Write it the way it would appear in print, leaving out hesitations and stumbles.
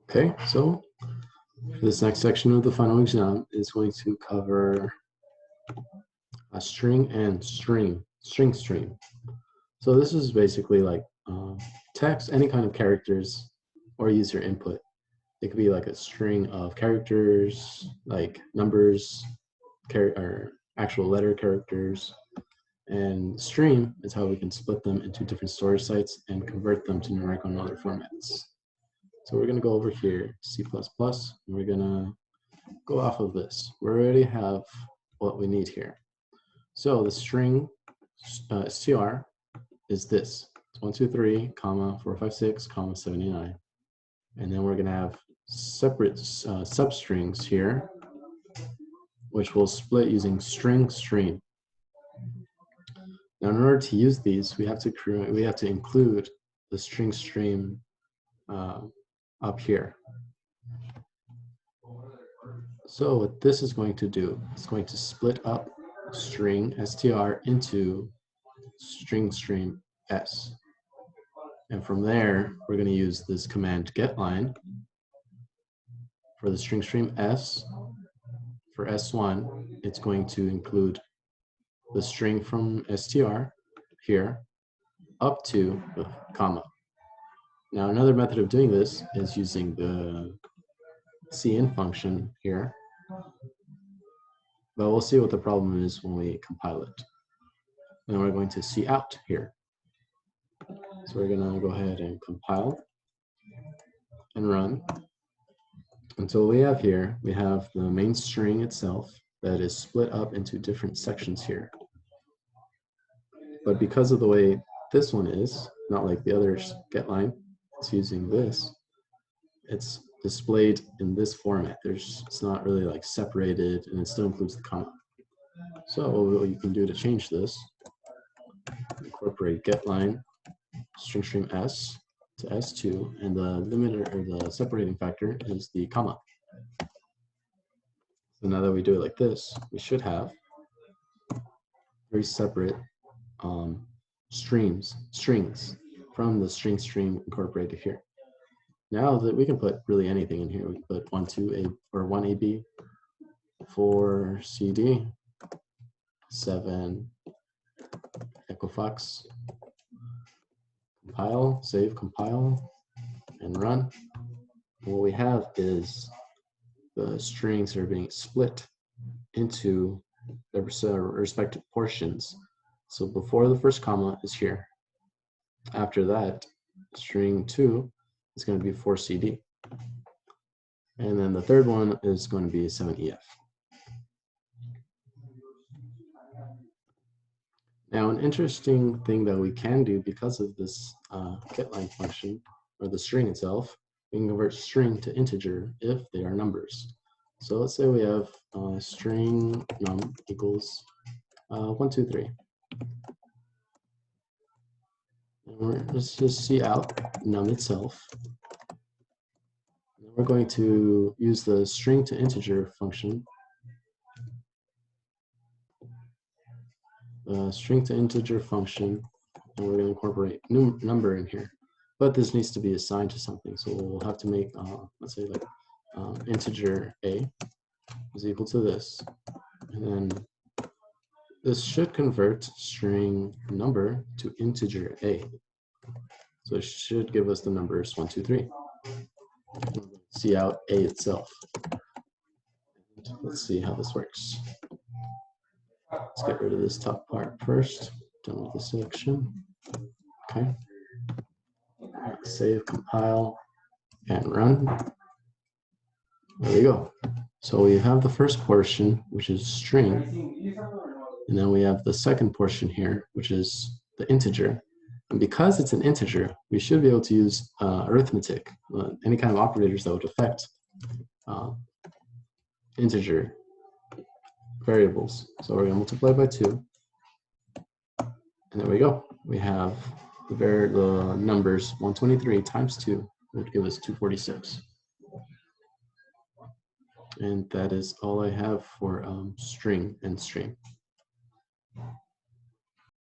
Okay, so this next section of the final exam is going to cover a string and string stream. So this is basically like text, any kind of characters or user input. It could be like a string of characters, like numbers, or actual letter characters. And stream is how we can split them into different storage sites and convert them to numerical and other formats. So we're going to go over here, C++, and we're going to go off of this. We already have what we need here. So the string str is this. It's 1, 2, 3, comma, 4, 5, 6, comma, 79. And then we're going to have separate substrings here, which we'll split using string stream. Now, in order to use these, we have to include the string stream up here. So what this is going to do, it's going to split up string str into string stream s. And from there, we're going to use this command getLine for the string stream s. For s1, it's going to include the string from str here up to the comma. Now, another method of doing this is using the cin function here, but we'll see what the problem is when we compile it. Then we're going to cout here. So we're going to go ahead and compile and run. And so what we have here, we have the main string itself that is split up into different sections here. But because of the way this one is, not like the other getLine, it's using this, it's displayed in this format. It's not really like separated, and it still includes the comma. So what you can do to change this, incorporate getLine string stream s to s2, and the limiter or the separating factor is the comma. So now that we do it like this, we should have very separate strings from the string stream incorporated here. Now that we can put really anything in here, we can put 1, 2, A, or 1 AB, 4 CD, 7 Equifax, compile, save, compile, and run. And what we have is the strings are being split into their respective portions. So before the first comma is here. After that, string 2 is going to be 4 CD. And then the third one is going to be 7 EF. Now, an interesting thing that we can do because of this getLine function, or the string itself, we can convert string to integer if they are numbers. So let's say we have string num equals 1, 2, 3. And let's just cout num itself. And we're going to use the string to integer function. String to integer function, and we're going to incorporate number in here. But this needs to be assigned to something, so we'll have to make, let's say, like integer a is equal to this, and then this should convert string number to integer a. So it should give us the numbers 1, 2, 3. Cout a itself. Let's see how this works. Let's get rid of this top part first. Done with the selection. Okay. Save, compile, and run. There we go. So we have the first portion, which is string, and then we have the second portion here, which is the integer. And because it's an integer, we should be able to use arithmetic, any kind of operators that would affect integer variables. So we're going to multiply by 2. And there we go. We have the numbers 123 times 2 would give us 246. And that is all I have for string and stream.